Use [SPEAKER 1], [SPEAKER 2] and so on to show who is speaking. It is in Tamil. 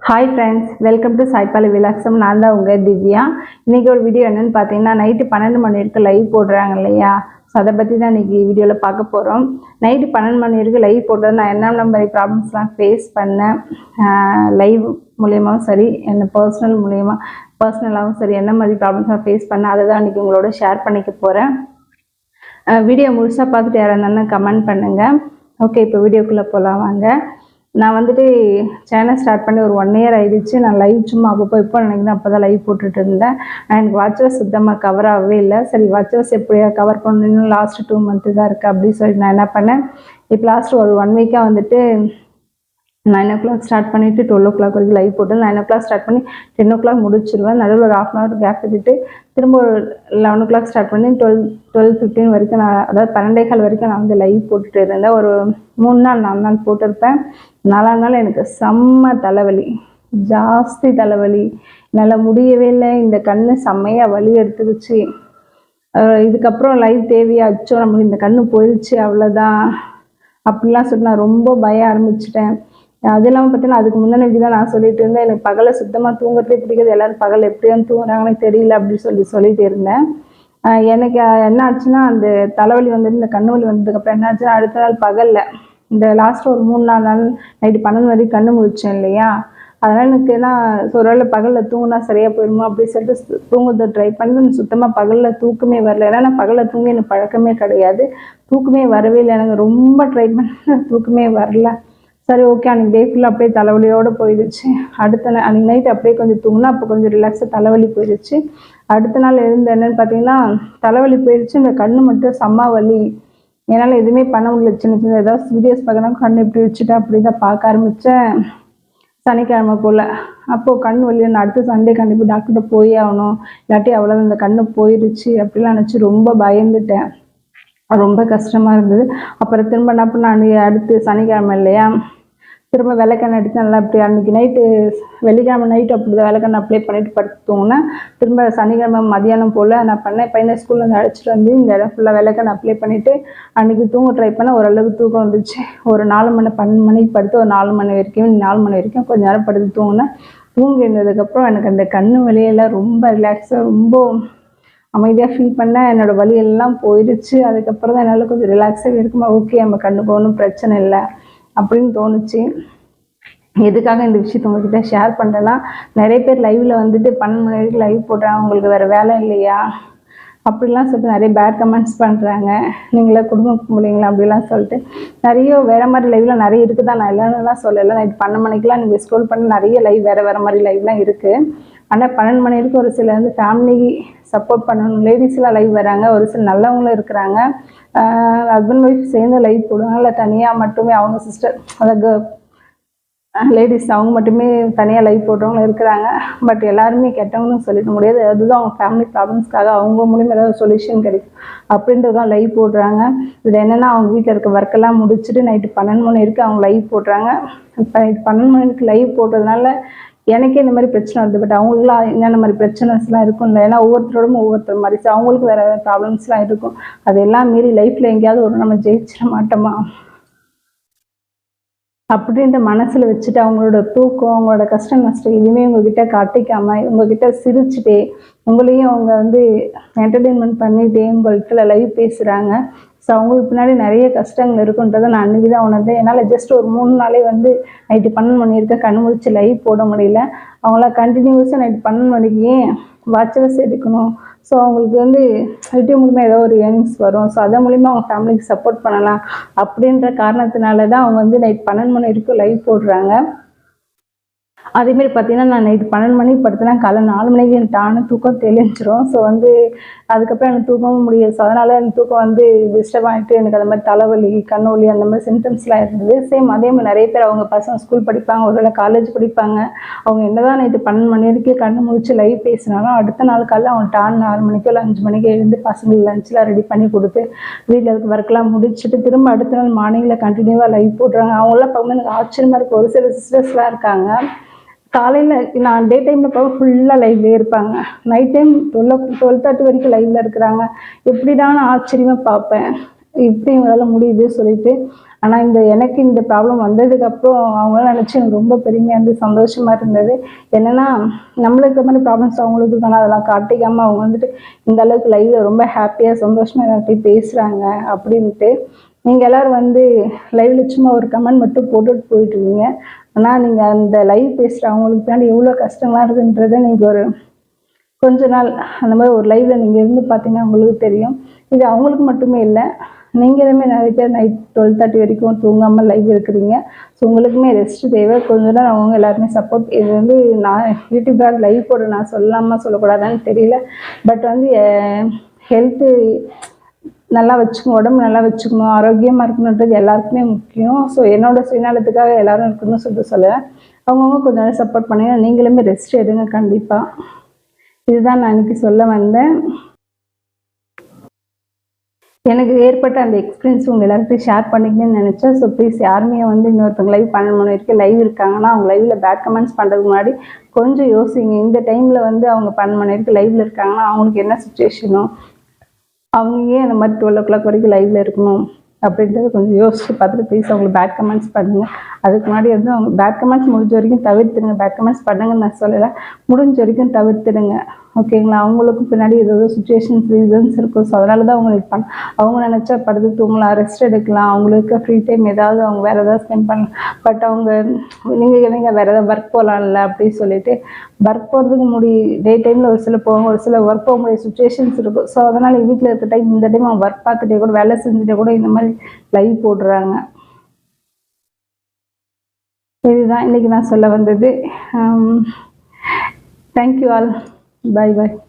[SPEAKER 1] Hi friends, welcome to Saipali விலாக்ஸம். நான் தான் உங்கள் திவ்யா. இன்றைக்கி ஒரு வீடியோ என்னென்னு பார்த்தீங்கன்னா, நைட்டு 12 மணி வரைக்கும் லைவ் போடுறாங்க இல்லையா? ஸோ அதை பற்றி தான் இன்றைக்கி வீடியோவில் பார்க்க போகிறோம். நைட்டு 12 மணி வரைக்கும் லைவ் போடுறது நான் என்னென்ன மாதிரி ப்ராப்ளம்ஸ்லாம் ஃபேஸ் பண்ணேன், லைவ் மூலியமாகவும் சரி, என்ன பர்சனலாகவும் சரி, என்ன மாதிரி ப்ராப்ளம்ஸ்லாம் ஃபேஸ் பண்ணேன், அதை தான் இன்றைக்கி உங்களோட ஷேர் பண்ணிக்க போகிறேன். வீடியோ முழுசாக பார்த்துட்டு யாராக இருந்தாலும் கமெண்ட் பண்ணுங்கள். ஓகே, இப்போ வீடியோக்குள்ளே போகலாம் வாங்க. நான் வந்துட்டு சேனல் ஸ்டார்ட் பண்ணி ஒரு 1 இயர் ஆகிடுச்சு. நான் லைவ் சும்மா அப்பப்போ இப்போ நினைக்கிறேன் அப்போ தான் லைவ் போட்டுட்டு இருந்தேன். எனக்கு வாட்சஸ் சுத்தமாக கவர் ஆகவே இல்லை. சரி, வாட்சஸ் எப்படியா கவர் பண்ணணும், லாஸ்ட் 2 மந்த்து தான் இருக்குது அப்படின்னு சொல்லிட்டு நான் என்ன பண்ணேன், இப்போ லாஸ்ட் ஒரு 1 வீக்காக வந்துட்டு 9 o'clock ஸ்டார்ட் பண்ணிவிட்டு 12 o'clock வரைக்கும் லைவ் போட்டு 9 o'clock ஸ்டார்ட் பண்ணி 10 o'clock முடிச்சிடுவேன். நடுவில் ஒரு 1/2 hour கேப் விட்டுட்டு திரும்ப ஒரு 11 o'clock ஸ்டார்ட் பண்ணி 12:15 வரைக்கும் நான், அதாவது 12:15 வரைக்கும் நான் வந்து லைவ் போட்டுட்டு இருந்தேன். ஒரு 3 நாள் 4 நாள் போட்டிருப்பேன். 4ஆம் நாள் எனக்கு செம்ம தலைவலி, ஜாஸ்தி தலைவலி, என்னால் முடியவே இல்லை. இந்த கண்ணு செம்மையாக வலி எடுத்துக்கிச்சு. இதுக்கப்புறம் லைவ் தேவையாச்சோ, நம்மளுக்கு இந்த கண்ணு போயிடுச்சு அவ்வளோதான் அப்படிலாம் சொல்லி நான் ரொம்ப பய ஆரம்பிச்சிட்டேன். அது இல்லாமல் பார்த்தீங்கன்னா, அதுக்கு முன்னாடி தான் நான் சொல்லிட்டு இருந்தேன், எனக்கு பகலை சுத்தமாக தூங்குறதே பிடிக்காது, எல்லோரும் பகல் எப்படியாவது தூங்குறாங்கன்னு தெரியல அப்படின்னு சொல்லிட்டு இருந்தேன். எனக்கு என்ன ஆச்சுன்னா, அந்த தலைவலி வந்துட்டு இந்த கண்ணு வலி வந்ததுக்கப்புறம் என்ன ஆச்சுன்னா, அடுத்த நாள் பகலில் இந்த லாஸ்ட் ஒரு 3-4 நாள் நைட்டு 12 வரைக்கும் கண்ணு முழிச்சேன் இல்லையா? அதனால் எனக்கு நான் ஒருவேளை பகலில் தூங்கினா சரியாக போயிடுமா அப்படின்னு சொல்லிட்டு தூங்குறதை ட்ரை பண்ணி சுத்தமாக பகலில் தூக்கமே வரல. ஏன்னா நான் பகலில் தூங்கி எனக்கு பழக்கமே கிடையாது, தூக்கமே வரவே இல்லை. எனக்கு ரொம்ப ட்ரை பண்ண தூக்கமே வரல. சரி, ஓகே, அன்றைக்கி டே ஃபுல்லாக அப்படியே தலைவலியோடு போயிடுச்சு. அன்றைக்கி நைட் அப்படியே கொஞ்சம் தூங்கினா அப்போ கொஞ்சம் ரிலாக்ஸாக தலைவலி போயிடுச்சு. அடுத்த நாள் எழுந்து என்னென்னு பார்த்தீங்கன்னா, தலைவலி போயிடுச்சு, இந்த கண்ணு மட்டும் செம்ம வலி. என்னால் எதுவுமே பண்ண முடியல. சின்ன சின்ன ஏதாவது வீடியோஸ் பார்க்கணும், கண் எப்படி வச்சுட்டா அப்படி தான் பார்க்க ஆரம்பித்தேன் சனிக்கிழமை போல். அப்போது கண் வலி, நான் அடுத்த சண்டே கண்டிப்பாக டாக்டர்கிட்ட போயே ஆகணும், இல்லாட்டி அவ்வளோதான் இந்த கண்ணு போயிடுச்சு அப்படிலாம் நினச்சி ரொம்ப பயந்துட்டேன். ரொம்ப கஷ்டமாக இருந்தது. அப்புறம் திரும்ப என்ன பண்ண, அடுத்து சனிக்கிழமை இல்லையா, திரும்ப விளக்கெண்ணெய் அடித்து நல்லா இப்படி அன்றைக்கி நைட்டு, வெள்ளிக்கிழமை நைட்டு அப்படி தான் விளக்கெண்ணெய் அப்ளை பண்ணிவிட்டு படுத்து தூங்கினேன். திரும்ப சனிக்கிழமை மதியானம் போல் நான் பண்ணேன், பையனை ஸ்கூல்லேருந்து அழைச்சிட்டு வந்து இந்த இடம் ஃபுல்லாக விளக்கெண்ணெய் அப்ளை பண்ணிவிட்டு அன்றைக்கி தூங்க ட்ரை பண்ணேன். ஓரளவுக்கு தூக்கம் வந்துச்சு. ஒரு 12 மணிக்கு படுத்து ஒரு 4 மணி வரைக்கும் கொஞ்சம் நேரம் படுத்து தூங்கினேன். தூங்கி இருந்ததுக்கப்புறம் எனக்கு அந்த கண்ணு வலியெல்லாம் ரொம்ப ரிலாக்ஸாக, ரொம்ப அமைதியாக ஃபீல் பண்ணேன். என்னோடய வலியெல்லாம் போயிடுச்சு. அதுக்கப்புறம் தான் என்னால் கொஞ்சம் ரிலாக்ஸாக இருக்குமா, ஓகே நம்ம கண்ணுக்கு ஒன்றும் பிரச்சனை இல்லை அப்படின்னு தோணுச்சு. எதுக்காக இந்த விஷயத்தை உங்கள்கிட்ட ஷேர் பண்ணுறேன்னா, நிறைய பேர் லைவில் வந்துட்டு 12 மணி வரைக்கும் லைவ் போடுறாங்க, உங்களுக்கு வேறு வேலை இல்லையா அப்படிலாம் சொல்லிட்டு நிறைய பேட் கமெண்ட்ஸ் பண்ணுறாங்க. நீங்களே குடும்பம் கும்பிடுங்களா அப்படிலாம் சொல்லிட்டு நிறைய வேறு மாதிரி லைவ்லாம் நிறைய இருக்குது தான். நான் இல்லைன்னுலாம் சொல்லலை. நைட் 12 மணிக்கெலாம் நீங்கள் ஸ்க்ரோல் பண்ணி நிறைய லைவ் வேறு மாதிரி லைவ்லாம் இருக்குது. ஆனால் 12 மணி வரைக்கும் ஒரு சில வந்து ஃபேமிலி சப்போர்ட் பண்ணணும், லேடிஸ்லாம் லைவ் வராங்க, ஒரு சில நல்லவங்களும் இருக்கிறாங்க. ஹஸ்பண்ட் ஒய்ஃப் சேர்ந்து லைவ் போடுவாங்க, இல்லை தனியாக மட்டுமே அவங்க சிஸ்டர், அதாவது லேடிஸ் அவங்க மட்டுமே தனியாக லைவ் போடுறவங்களும் இருக்கிறாங்க. பட் எல்லாருமே கெட்டவங்கன்னு சொல்லிட முடியாது. அதுதான் அவங்க ஃபேமிலி ப்ராப்ளம்ஸ்க்காக அவங்க மூலியமாக ஏதாவது சொல்யூஷன் கிடைக்கும் அப்படின்றது தான் லைவ் போடுறாங்க. இது என்னென்னா, அவங்க வீட்டில் இருக்க ஒர்க்கெல்லாம் முடிச்சுட்டு நைட்டு 12 மணி வரைக்கும் அவங்க லைவ் போடுறாங்க. இப்போ நைட்டு 12 மணிக்கு லைவ் போடுறதுனால எனக்கே இந்த மாதிரி பிரச்சனை வருது. பட் அவங்களுக்குலாம் என்னென்ன மாதிரி பிரச்சனைஸ்லாம் இருக்கும்ல, ஏன்னா ஒவ்வொருத்தரோடும் ஒவ்வொருத்தர் மாதிரி அவங்களுக்கு வேறு ப்ராப்ளம்ஸ்லாம் இருக்கும். அதெல்லாம் மீறி லைஃப்பில் எங்கேயாவது ஒரு நம்ம ஜெயிச்சிட மாட்டோமா அப்படின்ற மனசில் வச்சுட்டு அவங்களோட தூக்கம், அவங்களோட கஷ்ட நஷ்டம் எதுவுமே உங்ககிட்ட காட்டிக்காமல், உங்ககிட்ட சிரிச்சுட்டே, உங்களையும் அவங்க வந்து என்டர்டெயின்மெண்ட் பண்ணிகிட்டே உங்கள்கிட்ட லைவ் பேசுகிறாங்க. ஸோ அவங்களுக்கு பின்னாடி நிறைய கஷ்டங்கள் இருக்குன்றதை நான் அன்றைக்கி தான் உணர்ந்தேன். என்னால் ஜஸ்ட் ஒரு 3 நாளே வந்து நைட்டு 12 மணி இருக்க கண் முடிச்சு லைவ் போட முடியல. அவங்கள கண்டினியூஸாக நைட்டு 12 மணிக்கு ஏன் வாட்சஸ் எடுக்கணும், ஸோ அவங்களுக்கு வந்து யூடியூப் மூலிமா ஏதோ ஒரு ஏர்னிங்ஸ் வரும், ஸோ அதன் மூலிமா அவங்க ஃபேமிலிக்கு சப்போர்ட் பண்ணலாம் அப்படின்ற காரணத்தினால தான் அவங்க வந்து நைட் 12 மணி வரைக்கும் லைவ் போடுறாங்க. அதேமாரி பார்த்தீங்கன்னா, நான் நைட்டு 12 மணிக்கு படுத்தேன்னா காலைல 4 மணிக்கு எனக்கு தானே தூக்கம் தெளிஞ்சிரும். ஸோ வந்து அதுக்கப்புறம் எனக்கு தூக்கவும் முடியாது. ஸோ அதனால் எனக்கு தூக்கம் வந்து டிஸ்டர்ப் ஆகிட்டு எனக்கு அது மாதிரி தலைவலி, கண் வலி அந்த மாதிரி சிம்டம்ஸ்லாம் இருந்தது. சேம் அதே மாதிரி நிறைய பேர் அவங்க பசங்க ஸ்கூல் படிப்பாங்க, ஒரு வேளை காலேஜ் படிப்பாங்க. அவங்க என்ன தான் நைட்டு 12 மணி வரைக்கும் கண்ணு முழிச்சு லைவ் பேசினாலும் அடுத்த நாள் காலையில் அவங்க டான் 6 மணிக்கோ இல்லை 5 மணிக்கோ எழுந்து பசங்களுக்கு லஞ்செலாம் ரெடி பண்ணி கொடுத்து வீட்டில் இருக்க ஒர்க்கெலாம் முடிச்சுட்டு திரும்ப அடுத்த நாள் மார்னிங்கில் கண்டினியூவாக லைவ் போடுறாங்க. அவங்களாம் பார்க்கும்போது எனக்கு ஆச்சரியமாக இருக்குது. ஒரு சில சிஸ்டர்ஸ்லாம் இருக்காங்க, காலையில் நான் டே டைமில் போக ஃபுல்லாக லைவ்லேயே இருப்பாங்க, நைட் டைம் 12:30 வரைக்கும் லைவில் இருக்கிறாங்க. எப்படிடான்னு ஆச்சரியமாக பார்ப்பேன், இப்படி இவங்களால முடியுது சொல்லிட்டு. ஆனால் எனக்கு இந்த ப்ராப்ளம் வந்ததுக்கப்புறம் அவங்களாம் நினச்சி எனக்கு ரொம்ப பெருமையாக இருந்து சந்தோஷமாக இருந்தது. என்னென்னா நம்மளுக்கு இந்த மாதிரி ப்ராப்ளம்ஸ் அவங்களுக்கு இருக்கானா அதெல்லாம் காட்டிக்காமல் அவங்க வந்துட்டு இந்த அளவுக்கு லைவில் ரொம்ப ஹாப்பியாக சந்தோஷமாக எல்லாத்தையும் பேசுகிறாங்க அப்படின்ட்டு. நீங்கள் எல்லோரும் வந்து லைவில் சும்மா ஒரு கமெண்ட் மட்டும் போட்டுட்டு போயிட்டுருவீங்க. ஆனால் நீங்கள் அந்த லைவ் பேசுகிற அவங்களுக்கு பின்னாடி எவ்வளோ கஷ்டங்களாக இருக்குன்றதை நீங்கள் ஒரு கொஞ்ச நாள் அந்த மாதிரி ஒரு லைவில் நீங்கள் இருந்து பார்த்தீங்கன்னா உங்களுக்கு தெரியும். இது அவங்களுக்கு மட்டுமே இல்லை, நீங்களுமே நிறைய பேர் நைட் 12:30 வரைக்கும் தூங்காமல் லைவ் இருக்கிறீங்க. ஸோ உங்களுக்குமே ரெஸ்ட் தேவை. கொஞ்ச நேரம் அவங்க எல்லாருமே சப்போர்ட். இது வந்து நான் யூடியூப்ல லைவ் போட நான் சொல்லக்கூடாதான்னு தெரியல. பட் வந்து ஹெல்த்து நல்லா வச்சுக்கணும், உடம்பு நல்லா வச்சுக்கணும், ஆரோக்கியமாக இருக்கணுன்றது எல்லாருக்குமே முக்கியம். ஸோ என்னோட சுயநலத்துக்காக எல்லாரும் இருக்கணும்னு சொல்லுவேன். அவங்கவுங்க கொஞ்ச நேரம் சப்போர்ட் பண்ணுங்க. நீங்களுமே ரெஸ்ட் எடுங்க கண்டிப்பாக. இதுதான் நான் இன்னைக்கு சொல்ல வந்தேன். எனக்கு ஏற்பட்ட அந்த எக்ஸ்பீரியன்ஸ் உங்கள் எல்லாருக்கும் ஷேர் பண்ணிக்கணும்னு நினச்சேன். ஸோ ப்ளீஸ் யாருமே வந்து இன்னொருத்தவங்க லைவ் 12 மணி வரைக்கும் லைவ் இருக்காங்கன்னா அவங்க லைவில் பேட் கமெண்ட்ஸ் பண்ணுறதுக்கு முன்னாடி கொஞ்சம் யோசிங்க. இந்த டைமில் வந்து அவங்க 12 மணி வரைக்கும் லைவில் இருக்காங்கன்னா அவங்களுக்கு என்ன சுச்சுவேஷனோ, அவங்க ஏன் அந்த மாதிரி 12 o'clock வரைக்கும் லைவில் இருக்கணும் அப்படின்றத கொஞ்சம் யோசிச்சு பார்த்துட்டு ப்ளீஸ் அவங்களுக்கு பேட் கமெண்ட்ஸ் பண்ணுங்கள். அதுக்கு முன்னாடி வந்து அவங்க பேட் கமெண்ட்ஸ் முடிஞ்ச வரைக்கும் தவிர்த்துடுங்க. பேட் கமெண்ட்ஸ் பண்ணுங்கன்னு நான் சொல்லலை, முடிஞ்ச வரைக்கும் தவிர்த்துடுங்க. ஓகேங்களா? அவங்களுக்கும் பின்னாடி ஏதோ சுச்சுவேஷன்ஸ் ரீசன்ஸ் இருக்கும். ஸோ அதனால தான் அவங்க இருப்பாங்க. அவங்க நினச்சா படுத்து தூங்கலாம், ரெஸ்ட் எடுக்கலாம், அவங்களுக்கு ஃப்ரீ டைம் ஏதாவது அவங்க வேறு ஏதாவது ஸ்பெண்ட் பண்ணலாம். பட் அவங்க நீங்கள் வேறு ஏதாவது ஒர்க் போகலாம்ல அப்படின்னு சொல்லிட்டு ஒர்க் போகிறதுக்கு டே டைமில் ஒரு சில போவாங்க, ஒரு சில ஒர்க் போக முடிய சுச்சுவேஷன்ஸ் இருக்கும். ஸோ அதனால் வீட்டில் இருக்க டைம் இந்த டைம் அவங்க ஒர்க் பார்த்துட்டே கூட வேலை செஞ்சுட்டே கூட இந்த மாதிரி லைவ் போடுறாங்க. இதுதான் இன்றைக்கி நான் சொல்ல வந்தது. Thank you all. Bye bye.